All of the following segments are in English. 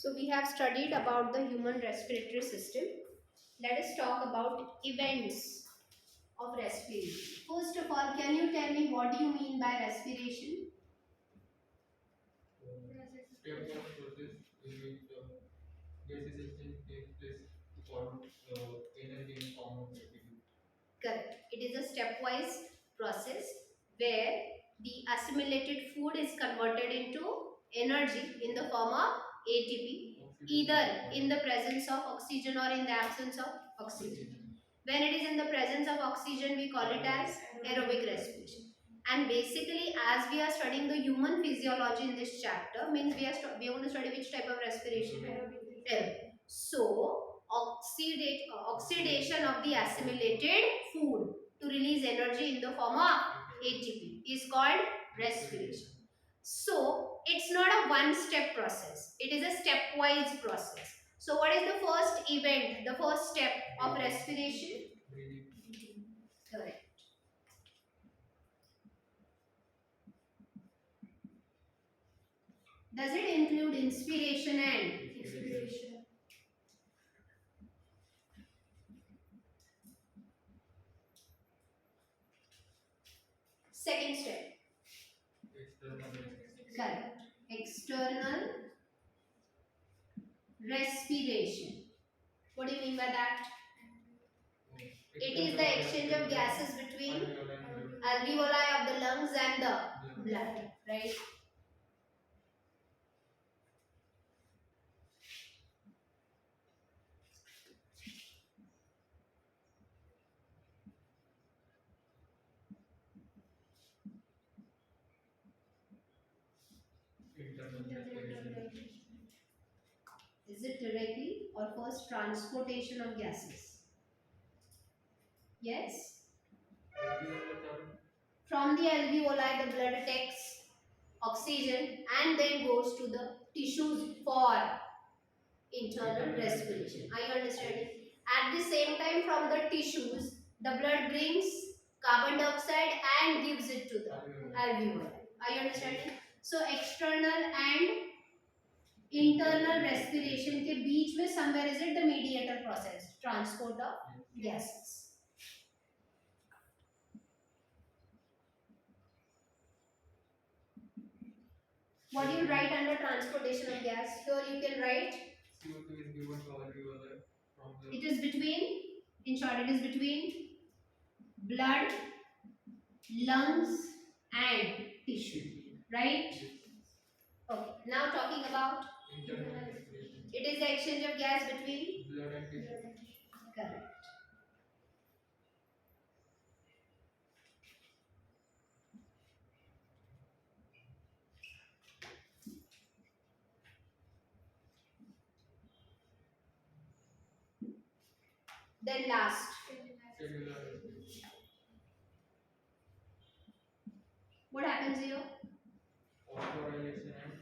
So we have studied about the human respiratory system. Let us talk about events of respiration. First of all, can you tell me what do you mean by respiration? Step of process in which gases exchange takes place to form energy in form of ATP. Correct. It is a stepwise process where the assimilated food is converted into energy in the form of ATP, either in the presence of oxygen or in the absence of oxygen. When it is in the presence of oxygen, we call it as aerobic respiration. And basically, as we are studying the human physiology in this chapter, means we are going to study which type of respiration? Aerobic. So, oxidation of the assimilated food to release energy in the form of ATP is called respiration. So, it's not a one-step process. It is a stepwise process. So, what is the first event, the first step of respiration? Breathing. Correct. Does it include inspiration and expiration? Second step. External respiration. Correct. External respiration. What do you mean by that? It is the exchange of gases between alveoli of the lungs and the blood, right? Internal respiration. Is it directly or first transportation of gases? Yes. From the alveoli, the blood takes oxygen and then goes to the tissues for internal respiration. Are you understanding? At the same time, from the tissues, the blood brings carbon dioxide and gives it to the alveoli. Are you understanding? So external and internal respiration के बीच में somewhere is it the mediator process, transport of gases. What do you write under transportation of gas? Here you can write CO2 is given to alveoli from the. it is between, in short, it is between blood, lungs and tissue, right? Okay. Now talking about Internal respiration. it is the exchange of gas between Blood and tissue. correct. Then last, Cellular respiration. what happens here? Phosphorylation and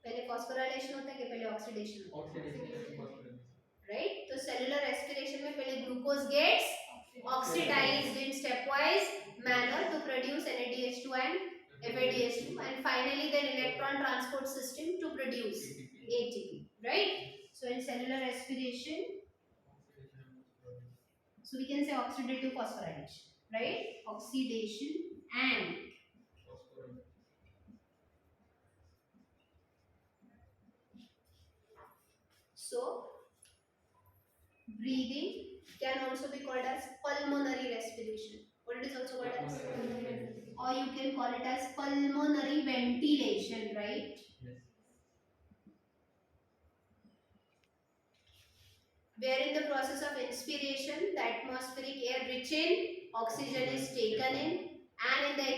पहले phosphorylation होता है कि पहले oxidation होता oxidation है? and phosphorylation. Right? तो cellular respiration में पहले glucose gets oxidized in stepwise manner to produce NADH2 and FADH2 and finally then electron transport system to produce ATP, right? So in cellular respiration, so we can say oxidative phosphorylation, right? Oxidation and so breathing can also be called as pulmonary respiration. What it is also called as? Or you can call it as pulmonary ventilation, right? Yes. Where in the process of inspiration, the atmospheric air rich in oxygen is taken in, and in the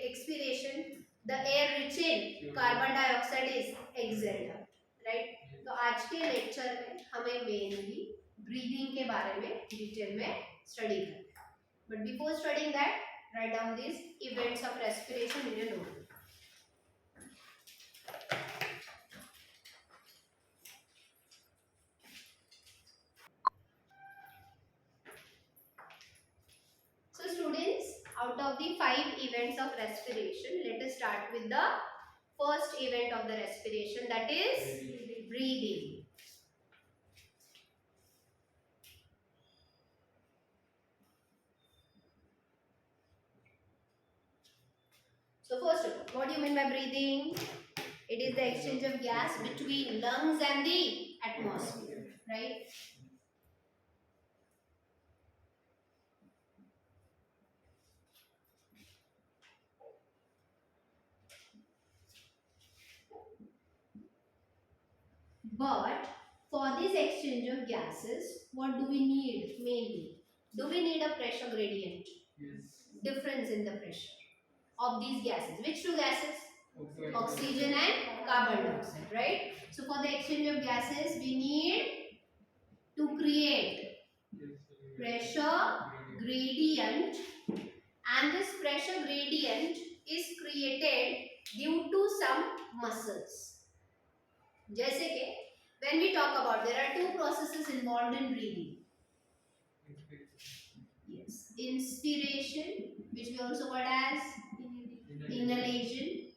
expiration, the air rich in carbon dioxide is exhaled out, right? तो आज के lecture में हमें mainly breathing के बारे में detail में study करना है. But before studying that, write down these events of respiration in your notebook. So students, out of the 5 events of respiration, let us start with the first event of the respiration, that is breathing. So first of all, what do you mean by breathing? It is the exchange of gas between lungs and the atmosphere, right? But for this exchange of gases, what do we need mainly? Do we need a pressure gradient? Yes. Difference in the pressure of these gases. Which two gases? Okay. Oxygen and carbon dioxide, right? So for the exchange of gases, we need to create pressure gradient, and this pressure gradient is created due to some muscles. जैसे कि when we talk about, there are two processes involved in breathing. Yes, inspiration, which we also call as inhalation,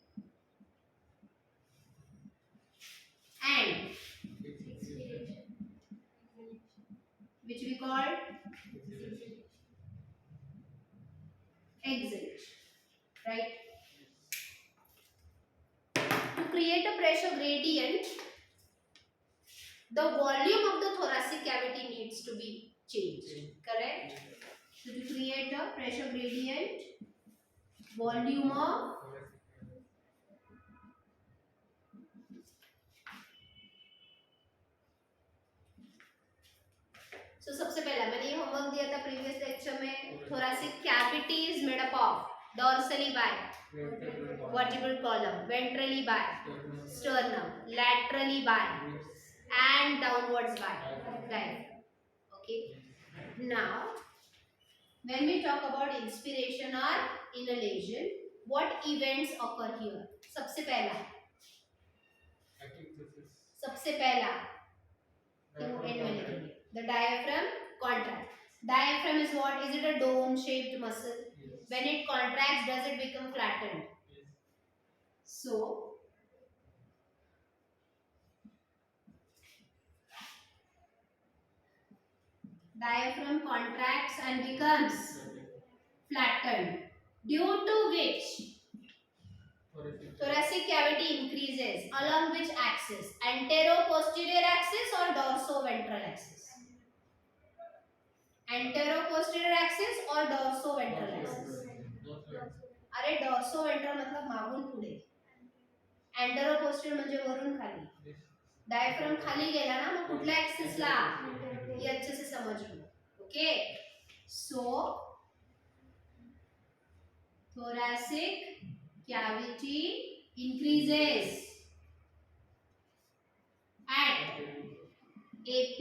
and which we call exhalation, right? To create a pressure gradient, the volume of the thoracic cavity needs to be changed, correct? So to create a pressure gradient, volume of so सबसे पहला मैंने ये homework दिया था previous lecture में, thoracic cavity is made up of dorsally by vertebral column, ventrally by sternum, laterally by and downwards by diaphragm. Okay. Now, when we talk about inspiration or inhalation, what events occur here? सबसे पहला end में लिखेंगे. The diaphragm contracts. Diaphragm is what? Is it a dome-shaped muscle? Yes. When it contracts, does it become flattened? Yes. So, diaphragm contracts and becomes flattened, due to which thoracic cavity increases. Along which axis? Antero-posterior axis or dorso-ventral axis? Antero-posterior axis or dorso-ventral axis? अरे dorso-ventral मतलब मागून पुढे. Antero-posterior म्हणजे वरून खाली. Diaphragm खाली गेला ना, मग कुठल्या ऍक्सिसला? ये अच्छे से समझ लो. Okay, so thoracic cavity increases at AP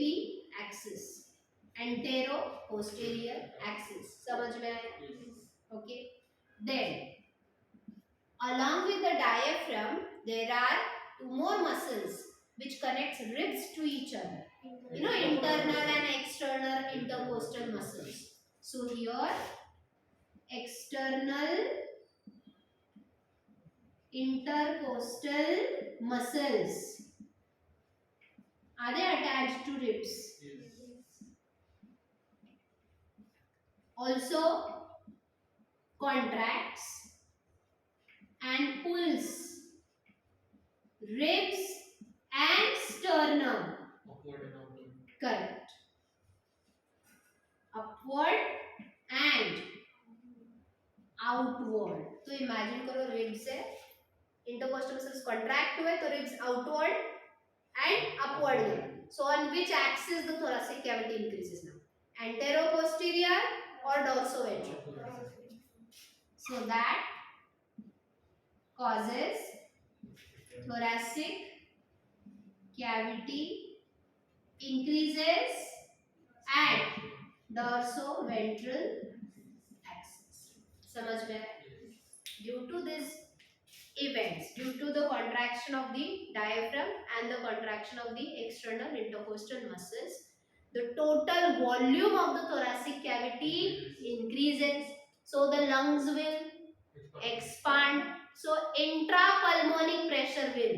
axis, antero posterior axis. समझ में आया? Okay. Then along with the diaphragm there are two more muscles which connects ribs to each other. You know, internal and external intercostal muscles. So here external intercostal muscles, are they attached to ribs? Also contracts and pulls ribs and sternum. Correct. Upward and outward. तो imagine करो ribs है, intercostal muscles contract हुए तो ribs outward and upward गए. So on which axis the thoracic cavity increases now? Antero-posterior or dorso-ventral? So that causes thoracic cavity increases at dorso-ventral axis. समझ में आया? Due to these events, due to the contraction of the diaphragm and the contraction of the external intercostal muscles, the total volume of the thoracic cavity increases. so the lungs will expand, so intrapulmonic pressure will,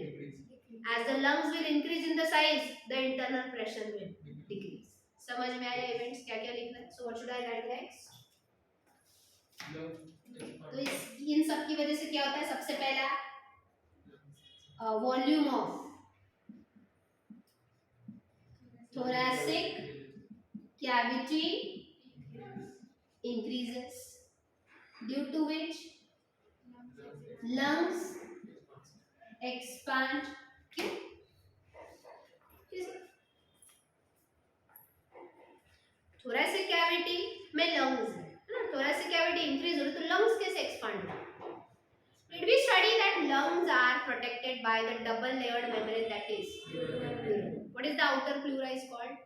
as the lungs will increase in the size, the internal pressure will decrease. समझ में आया events क्या क्या लिखना है? So what should I write next? तो इन सब की वजह से क्या होता है? सबसे पहला volume of thoracic cavity increases, due to which lungs expand. thoracic cavity में lungs है ना, thoracic cavity increase हो रही तो lungs कैसे expand हो? Did we study that lungs are protected by the double layered membrane that is pleura? What is the outer pleura is called?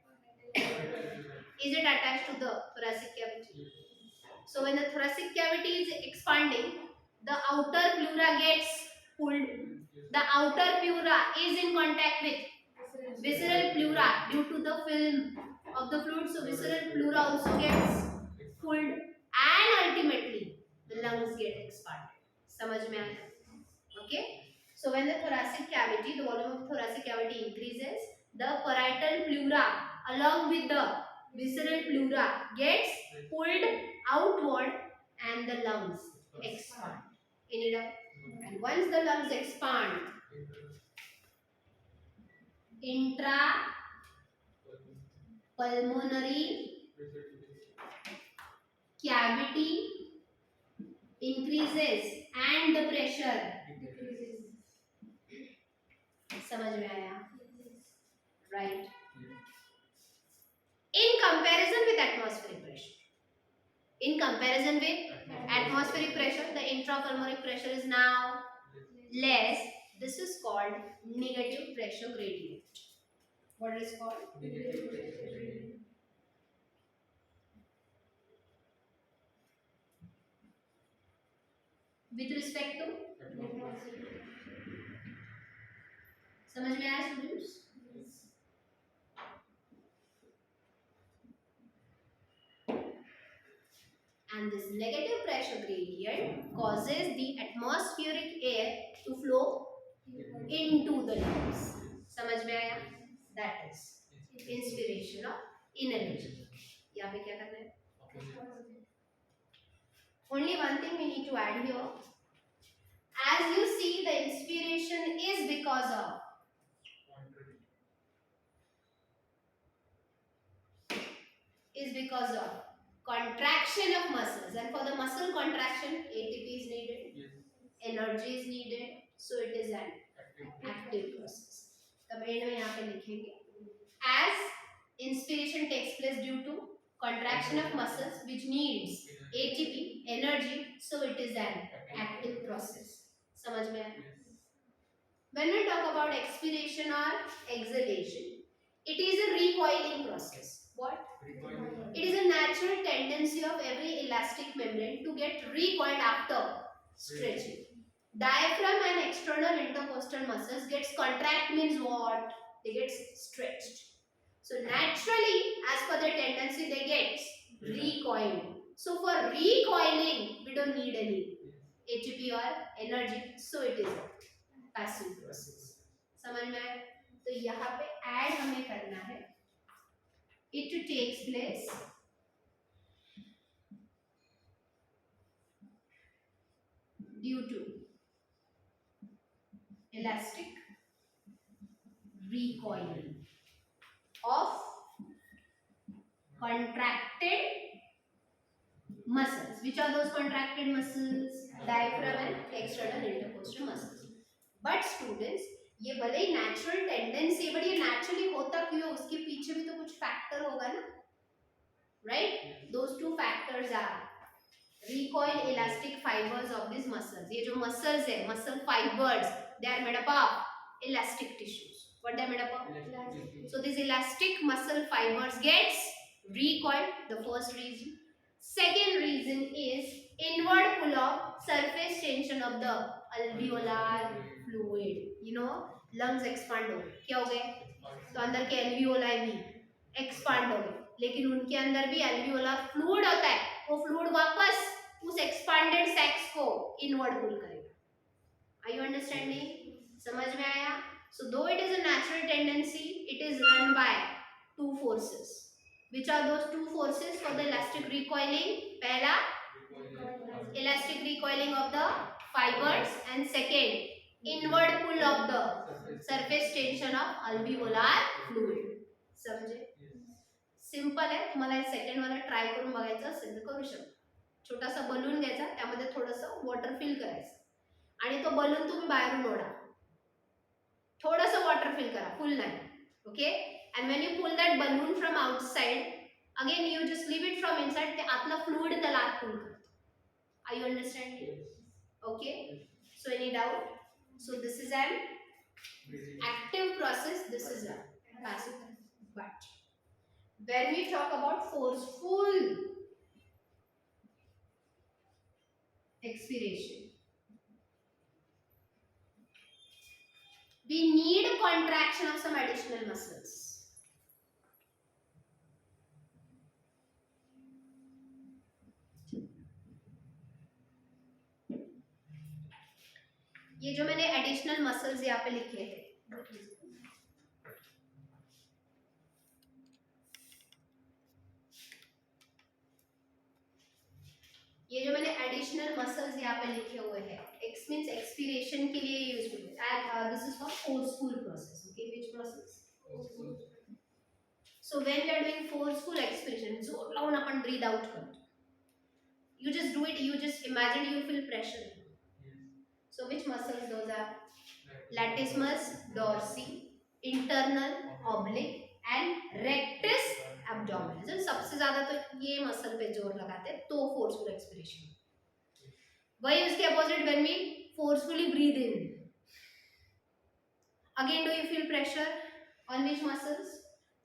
Is it attached to the thoracic cavity? So when the thoracic cavity is expanding, the outer pleura gets pulled. The outer pleura is in contact with visceral pleura due to the film of the fluid. So visceral pleura also gets pulled, and ultimately the lungs get expanded. समझ में आया? Okay. So when the thoracic cavity, the volume of thoracic cavity increases, the parietal pleura along with the visceral pleura gets pulled outward and the lungs expand. In it up. And once the lungs expand, intrapulmonary cavity increases and the pressure decreases. समझ में आया? Right. In comparison with atmospheric pressure, the intrapulmonary pressure is now less. This is called negative pressure gradient. What is called? Negative pressure gradient. With respect to समझ में आया students? And this negative pressure gradient causes the atmospheric air to flow into the lungs. समझ में आया? That is inspiration of inhalation. यहाँ पे क्या करना है? Only one thing we need to add here. As you see, the inspiration is because of contraction of muscles, and for the muscle contraction ATP is needed, energy is needed, so it is an active process. तब and में यहाँ पे लिखेंगे as inspiration takes place due to contraction of muscles which needs ATP energy, so it is an active process. समझ में आया? When we talk about expiration or exhalation, it is a recoiling process. What? It is a natural tendency of every elastic membrane to get recoiled after stretching. Diaphragm and external intercostal muscles gets contract means what? They get stretched. So naturally, as per the tendency, they get recoiled. So for recoiling, we don't need any ATP or energy. So it is a passive process. समझ में आया? तो यहाँ पे add हमें करना है. It takes place due to elastic recoiling of contracted muscles. Which are those contracted muscles? Diaphragm and external intercostal muscles. But students, ये भले ही natural tendency, but ये naturally होता क्यों है? उसके पीछे भी तो कुछ factor होगा ना, right? Those two factors are recoil elastic fibers of these muscles. ये जो muscles है, muscle fibers, they are made up of elastic tissues. What they are made up of? So these elastic muscle fibers gets recoiled. The first reason. Second reason is inward pull of surface tension of the alveolar fluid. You know, lungs expand हो, क्या हो गए? तो अंदर के alveoli भी expand हो गए, लेकिन उनके अंदर भी alveolar fluid होता है, वो fluid वापस उस एक्सपांडेड सेक्स को इनवर्ड पुल करेगा। Are you understanding? समझ में आया? So though it is a natural tendency, it is run by two forces. Which are those two forces for the elastic recoiling? पहला elastic recoiling of the fibers, and second inward pull of the surface tension of alveolar fluid. समझे? Simple आहे. तुम्हाला second वाला try करून बघायचं असेल तर करू शकता. छोटासा बलून घ्यायचा, त्यामध्ये थोडंसं वॉटर फिल करायचं आणि तो बलून तुम्ही बाहेरून ओढा. थोडंसं वॉटर फिल करा, फुल नाही. Okay. And when you pull that balloon from outside, again you just leave it from inside, ते आतला fluid त्याला आत pull करतो. Are you understanding? Okay. So any doubt? So this is an active process, this is a passive. But when we talk about forceful expiration, we need a contraction of some additional muscles. ये जो मैंने additional muscles यहाँ पे लिखे हैं, ये जो मैंने एडिशनल मसल्स यहाँ पे लिखे हुए हैं, एक्स मींस एक्सपीरेशन के लिए यूज होते हैं, and this is for forceful process. Okay, which process? So when we are doing forceful expiration, जोर लावून आपण ब्रीथ आउट करतो. You just do it, you just imagine you feel pressure. So which muscles those are? Latissimus dorsi, internal oblique and rectus abdominis. तो सबसे ज्यादा तो ये muscle पे जोर लगाते हैं तो फोर्सफुल एक्सपिरेशन. वही उसके opposite, when we forcefully breathe in, again do you feel pressure on which muscles?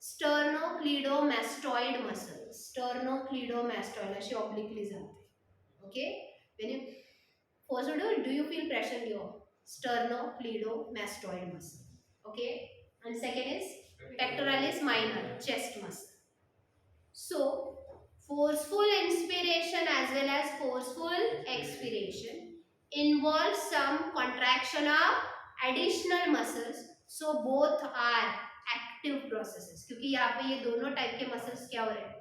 Sternocleidomastoid muscles. Sternocleidomastoid अशी obliquely जाते. Okay, when you forcefully do you feel pressure in your sternocleidomastoid muscle? Okay, and second is pectoralis minor, chest muscle. So forceful inspiration as well as forceful expiration involves some contraction of additional muscles. So both are active processes, क्योंकि यहाँ पे ये दोनों type के muscles क्या हो रहे हैं?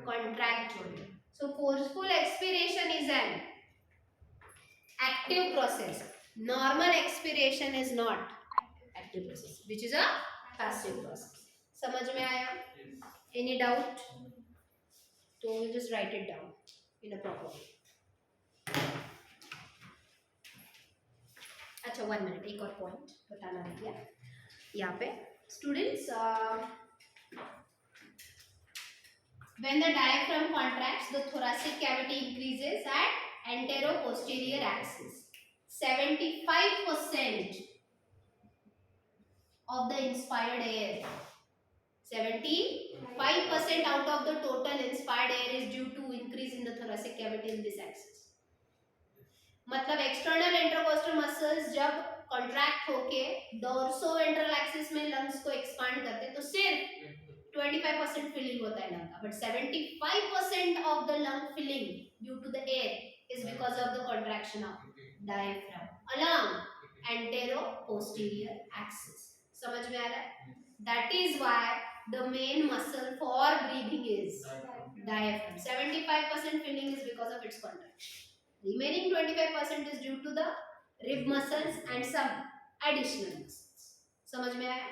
कॉन्ट्रैक्ट हो रहे हैं. So forceful expiration is an active process. Normal expiration is not active process, which is a passive process. समझ में आया? Any doubt? So we'll just write it down in a proper way. अच्छा, 1 minute, एक और point बताना रह गया यहाँ पे. Students, when the diaphragm contracts, the thoracic cavity increases at antero-posterior axis. 75% of the inspired air, 75% out of the total inspired air is due to increase in the thoracic cavity in this axis. मतलब external intercostal muscles जब contract होके डोर्सोवेंट्रल axis में lungs को expand करते हैं तो सिर्फ 25% filling होता है लंग का, but 75% of the lung filling due to the air is because of the contraction of diaphragm along antero posterior axis. समझ में आ रहा है? That is why the main muscle for breathing is diaphragm. 75% filling is because of its contraction. Remaining 25% is due to the rib muscles and some additional muscles. समझ में आया?